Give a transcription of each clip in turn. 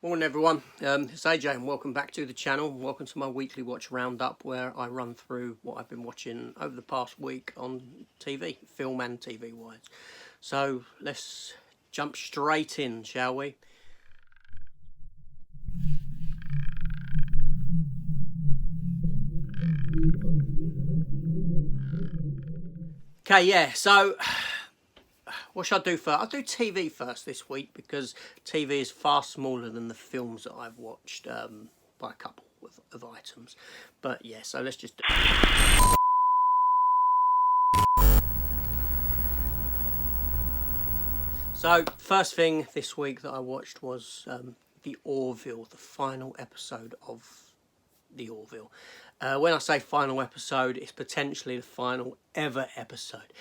Morning everyone, it's AJ and welcome back to the channel. Welcome to my weekly watch roundup where I run through what I've been watching over the past week on TV, film and TV wise. So let's jump straight in, shall we? Okay, yeah, so what should I do first? I'll do TV first this week because TV is far smaller than the films that I've watched by a couple of items. But yeah, so let's just do it. So, first thing this week that I watched was the Orville, the final episode of the Orville. When I say final episode, it's potentially the final ever episode.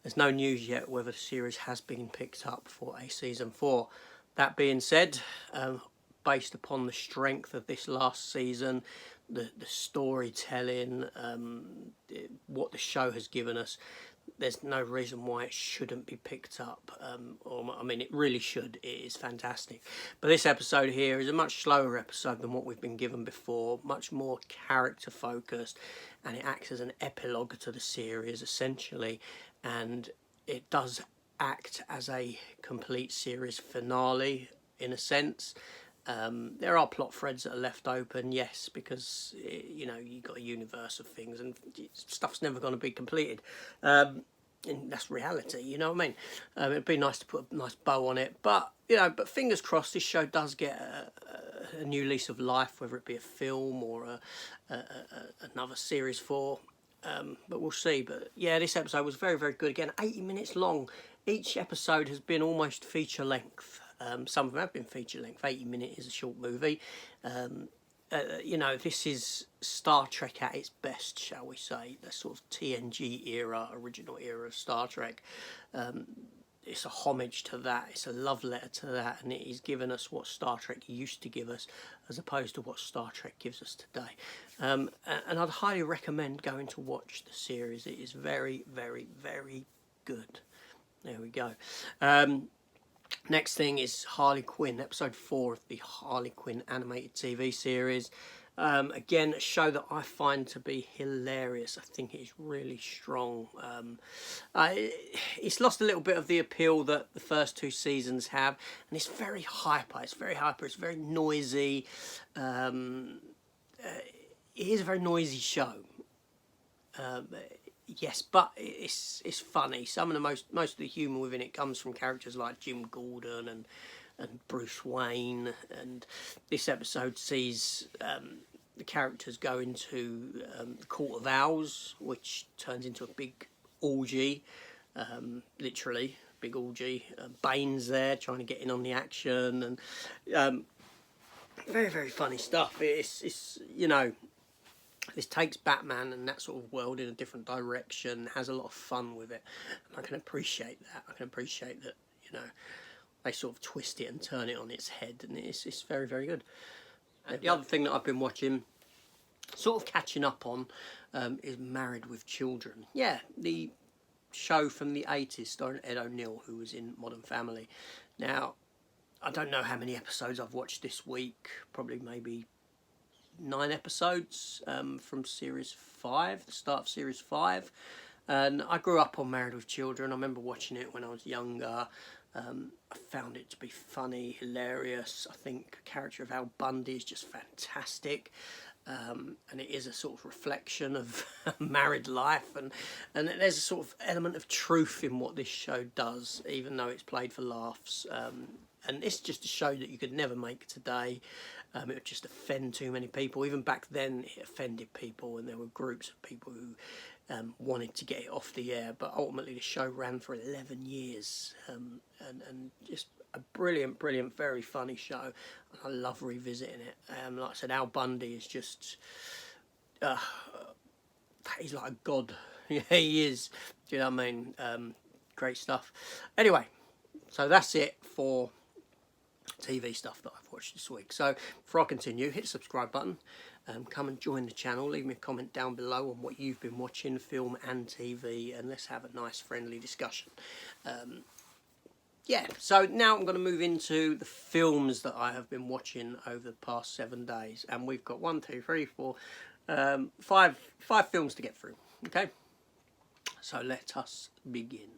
There's no news yet whether the series has been picked up for a season 4. That being said, based upon the strength of this last season, the storytelling, what the show has given us, there's no reason why it shouldn't be picked up. I mean, it really should. It is fantastic. But this episode here is a much slower episode than what we've been given before, much more character focused, and it acts as an epilogue to the series essentially, and it does act as a complete series finale in a sense. There are plot threads that are left open, yes, because you know, you've got a universe of things and stuff's never going to be completed, and that's reality, you know what I mean. It'd be nice to put a nice bow on it, but you know, but fingers crossed this show does get a new lease of life, whether it be a film or another series 4. But we'll see. But yeah, this episode was very, very good. Again, 80 minutes long. Each episode has been almost feature length. Some of them have been feature length. 80 minutes is a short movie. You know, this is Star Trek at its best, shall we say. The sort of TNG era, original era of Star Trek. It's a homage to that. It's a love letter to that, and it is giving us what Star Trek used to give us, as opposed to what Star Trek gives us today. And I'd highly recommend going to watch the series. It is very, very, very good. There we go. Next thing is Harley Quinn, episode 4 of the Harley Quinn animated TV series. Again, a show that I find to be hilarious. I think it is really strong. It's lost a little bit of the appeal that the first 2 seasons have, and it's very hyper. It's very hyper. It's very noisy. It is a very noisy show. Yes, but it's funny. Some of the most of the humour within it comes from characters like Jim Gordon and Bruce Wayne, and this episode sees the characters go into the Court of Owls, which turns into a big orgy, literally big orgy. Bane's there trying to get in on the action, and very, very funny stuff. It's you know, this takes Batman and that sort of world in a different direction, has a lot of fun with it. And I can appreciate that. I can appreciate that, you know, they sort of twist it and turn it on its head, and it's very, very good. The other thing that I've been watching, sort of catching up on, is Married with Children. Yeah, the show from the 80s starring Ed O'Neill, who was in Modern Family. Now, I don't know how many episodes I've watched this week, probably maybe 9 episodes from series 5, the start of series 5. And I grew up on Married with Children. I remember watching it when I was younger. I found it to be funny, hilarious. I think the character of Al Bundy is just fantastic. And it is a sort of reflection of married life, and there's a sort of element of truth in what this show does, even though it's played for laughs. And it's just a show that you could never make today. It would just offend too many people. Even back then, it offended people, and there were groups of people who wanted to get it off the air. But ultimately, the show ran for 11 years, and just a brilliant, brilliant, very funny show. I love revisiting it. Like I said, Al Bundy is just he's like a god. Yeah, he is. Do you know what I mean? Great stuff. Anyway, so that's it for TV stuff that I've watched this week. So before I continue, hit the subscribe button, come and join the channel, leave me a comment down below on what you've been watching, film and TV, and let's have a nice friendly discussion. yeah, so now I'm going to move into the films that I have been watching over the past 7 days, and we've got 5 films to get through. Okay, so let us begin.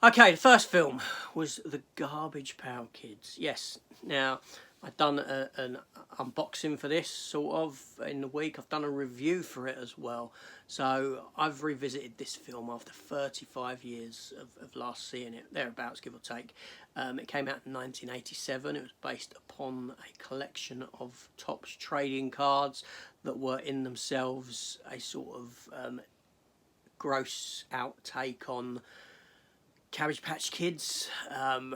Okay, the first film was The Garbage Pail Kids. Yes, now I've done an unboxing for this sort of in the week. I've done a review for it as well. So I've revisited this film after 35 years of last seeing it, thereabouts, give or take. It came out in 1987. It was based upon a collection of Topps trading cards that were in themselves a sort of gross outtake on Cabbage Patch Kids, and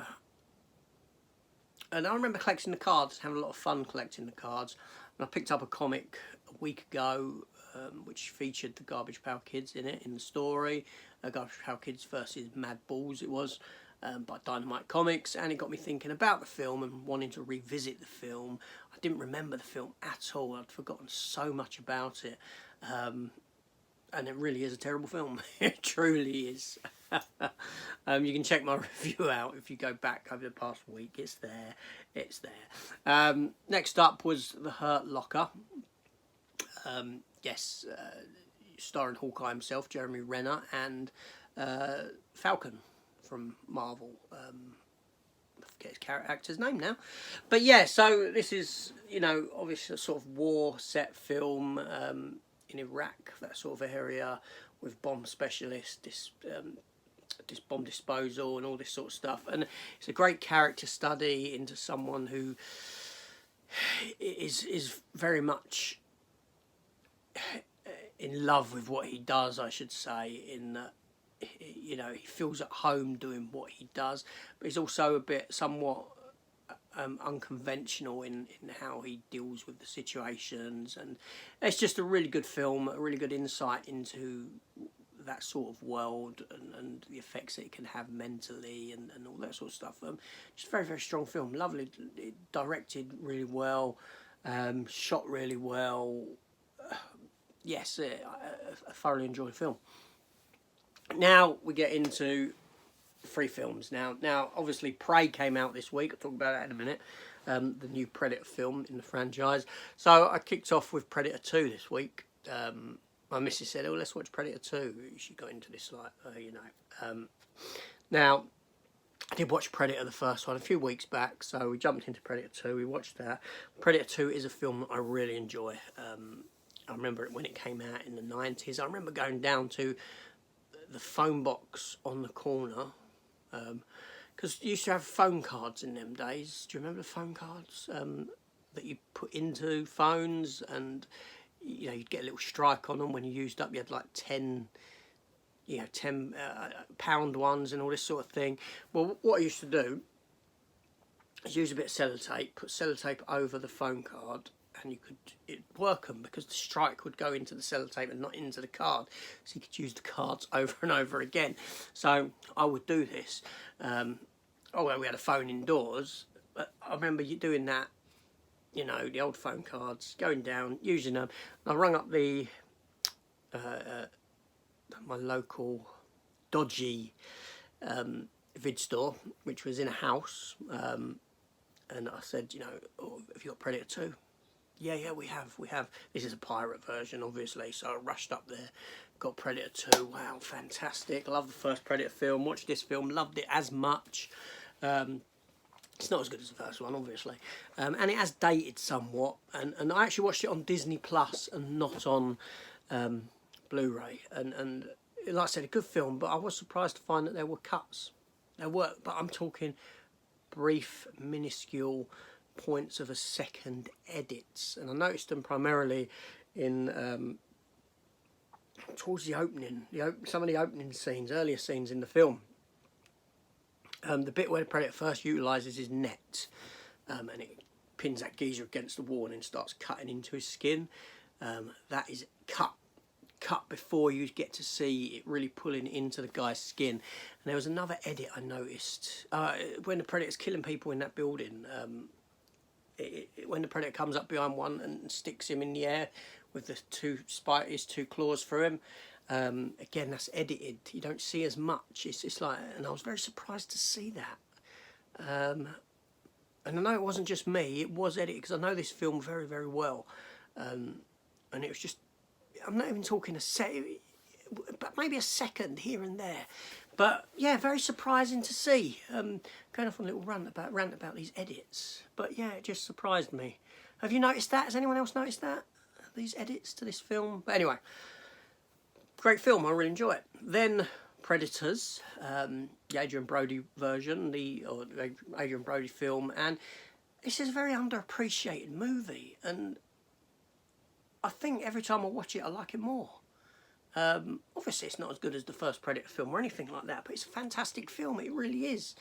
I remember collecting the cards, having a lot of fun collecting the cards. And I picked up a comic a week ago, which featured the Garbage Pail Kids in it, in the story. Garbage Pail Kids versus Mad Balls it was, by Dynamite Comics, and it got me thinking about the film and wanting to revisit the film. I didn't remember the film at all. I'd forgotten so much about it. And it really is a terrible film. It truly is. You can check my review out if you go back over the past week. It's there. It's there. Next up was The Hurt Locker. Yes, starring Hawkeye himself, Jeremy Renner, and Falcon from Marvel. I forget his character actor's name now. But yeah, so this is, you know, obviously a sort of war set film in Iraq, that sort of area, with bomb specialists, this bomb disposal and all this sort of stuff. And it's a great character study into someone who is very much in love with what he does, I should say, in that, you know, he feels at home doing what he does, but he's also a bit somewhat unconventional in how he deals with the situations. And it's just a really good film, a really good insight into that sort of world and the effects that it can have mentally and all that sort of stuff. Just a very, very strong film. Lovely, directed really well, shot really well. Yes, I thoroughly enjoyed the film. Now we get into 3 films. Now, obviously, Prey came out this week. I'll talk about that in a minute. The new Predator film in the franchise. So I kicked off with Predator 2 this week. My missus said, "Oh, let's watch Predator 2." She got into this, like, you know. Now, I did watch Predator, the first one, a few weeks back. So we jumped into Predator 2. We watched that. Predator 2 is a film that I really enjoy. I remember it when it came out in the 90s. I remember going down to the phone box on the corner, because you used to have phone cards in them days. Do you remember the phone cards that you put into phones, and you know, you'd get a little strike on them when you used up? You had like 10 pound ones and all this sort of thing. Well, what I used to do is use a bit of sellotape, put sellotape over the phone card, and it'd work them, because the strike would go into the sellotape and not into the card, so you could use the cards over and over again. So I would do this. Although we had a phone indoors, but I remember you doing that, you know, the old phone cards, going down, using them. I rung up the my local dodgy vid store, which was in a house, and I said, you know, "Oh, have you got Predator 2? Yeah, we have. This is a pirate version, obviously, so I rushed up there, got Predator 2. Wow, fantastic. I love the first Predator film, watched this film, loved it as much. It's not as good as the first one, obviously, and it has dated somewhat, and I actually watched it on Disney Plus and not on Blu-ray, and like I said, a good film, but I was surprised to find that there were cuts. There were, but I'm talking brief, minuscule points of a second edits, and I noticed them primarily in towards the opening, some of the opening scenes, earlier scenes in the film. The bit where the Predator first utilises his net, and it pins that geezer against the wall and then starts cutting into his skin. That is cut before you get to see it really pulling into the guy's skin. And there was another edit I noticed when the Predator's killing people in that building. when the predator comes up behind one and sticks him in the air with the his two claws through him. Again, that's edited. You don't see as much. It's like, and I was very surprised to see that. And I know it wasn't just me. It was edited because I know this film very, very well. And it was just, I'm not even talking a set, but maybe a second here and there. But yeah, very surprising to see. Going off on a little rant about these edits. But yeah, it just surprised me. Have you noticed that? Has anyone else noticed that? These edits to this film? But anyway, great film. I really enjoy it. Then Predators, the Adrian Brody version, the Adrian Brody film, and this is a very underappreciated movie. And I think every time I watch it, I like it more. Obviously, it's not as good as the first Predator film or anything like that, but it's a fantastic film. It really is.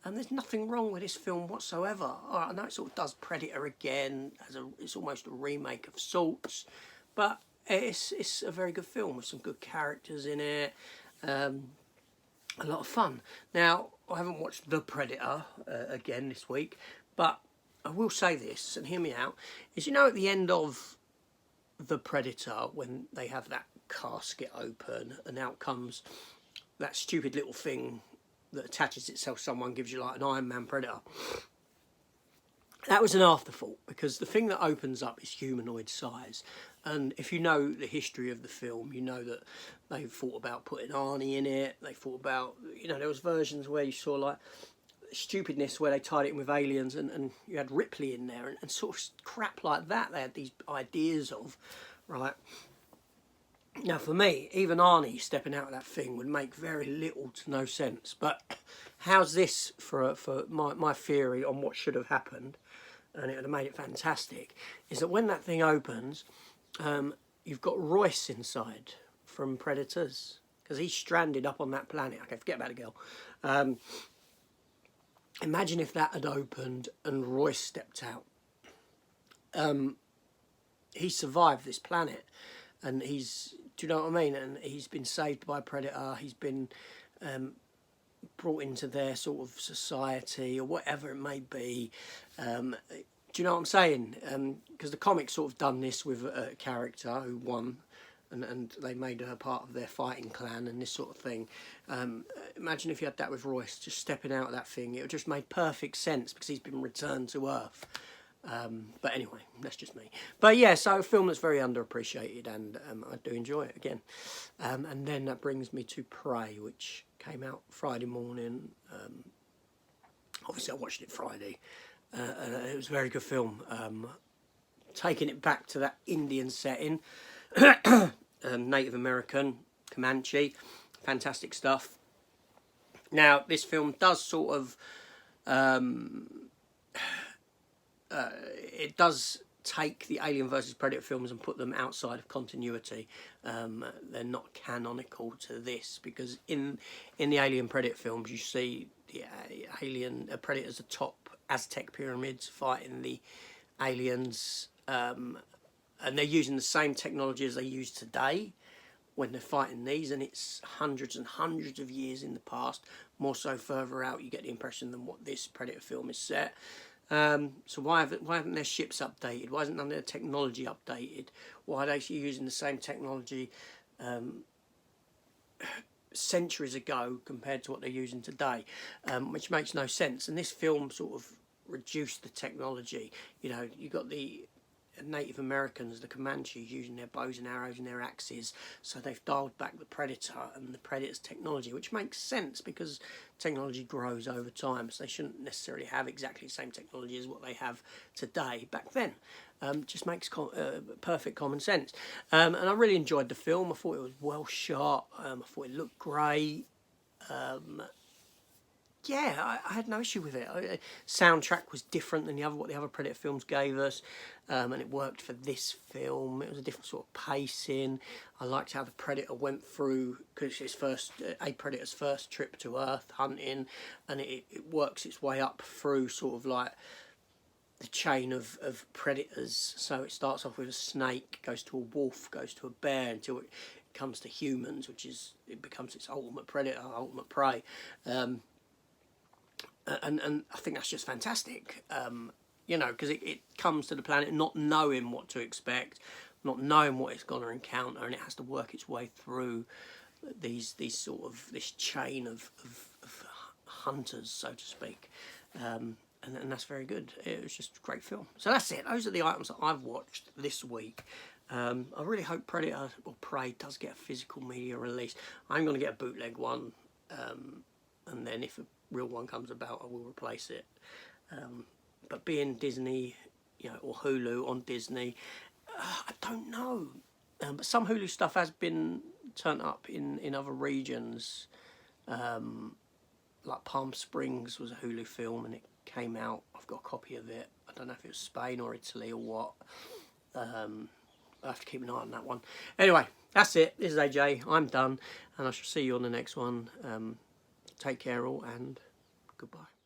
And there's nothing wrong with this film whatsoever. All right, I know it sort of does Predator again, it's almost a remake of sorts, but it's a very good film with some good characters in it. A lot of fun. Now, I haven't watched The Predator again this week, but I will say this, and hear me out, is at the end of The Predator, when they have that casket open and out comes that stupid little thing that attaches itself to someone, gives you like an Iron Man Predator. That was an afterthought, because the thing that opens up is humanoid size. And if you know the history of the film, you know that they thought about putting Arnie in it. They thought about, there was versions where you saw like stupidness where they tied it in with aliens, and you had Ripley in there and sort of crap like that. They had these ideas of, right? Now, for me, even Arnie stepping out of that thing would make very little to no sense. But how's this for my theory on what should have happened, and it would have made it fantastic, is that when that thing opens, you've got Royce inside from Predators, because he's stranded up on that planet. Okay, forget about the girl. Imagine if that had opened and Royce stepped out. He survived this planet, and do you know what I mean? And he's been saved by Predator. He's been brought into their sort of society or whatever it may be. Do you know what I'm saying? Because the comics sort of done this with a character who won, and they made her part of their fighting clan and this sort of thing. Imagine if you had that with Royce, just stepping out of that thing. It would just made perfect sense because he's been returned to Earth. But anyway, that's just me. But yeah, so a film that's very underappreciated, and I do enjoy it again. And then that brings me to Prey, which came out Friday morning. Obviously I watched it Friday, and it was a very good film. Taking it back to that Indian setting, Native American, Comanche, fantastic stuff. Now, this film does sort of it does take the Alien vs Predator films and put them outside of continuity. They're not canonical to this, because in the Alien Predator films you see the alien predators atop Aztec pyramids fighting the aliens, and they're using the same technology as they use today when they're fighting these, and it's hundreds and hundreds of years in the past, more so further out you get the impression than what this Predator film is set. So why haven't their ships updated? Why isn't none of their technology updated? Why are they using the same technology centuries ago compared to what they're using today? Which makes no sense. And this film sort of reduced the technology. You got the Native Americans, the Comanches, using their bows and arrows and their axes, so they've dialed back the Predator and the Predator's technology, which makes sense because technology grows over time, so they shouldn't necessarily have exactly the same technology as what they have today back then. Just makes perfect common sense. And I really enjoyed the film. I thought it was well shot. I thought it looked great. Yeah, I had no issue with it. Soundtrack was different than what the other Predator films gave us, and it worked for this film. It was a different sort of pacing. I liked how the Predator went through, because it's a Predator's first trip to Earth hunting, and it works its way up through sort of like the chain of predators. So it starts off with a snake, goes to a wolf, goes to a bear, until it comes to humans, it becomes its ultimate predator, ultimate prey. And I think that's just fantastic. you know, because it comes to the planet not knowing what to expect, not knowing what it's going to encounter, and it has to work its way through these sort of this chain of hunters, so to speak. And that's very good. It was just a great film. So that's it. Those are the items that I've watched this week. I really hope Predator or Prey does get a physical media release. I'm going to get a bootleg one, and then if a real one comes about, I will replace it. But being Disney, you know, or Hulu on Disney, I don't know. But some Hulu stuff has been turned up in other regions. Like Palm Springs was a Hulu film and it came out. I've got a copy of it. I don't know if it was Spain or Italy or what. I have to keep an eye on that one. Anyway, that's it. This is AJ. I'm done, and I shall see you on the next one. Take care all, and goodbye.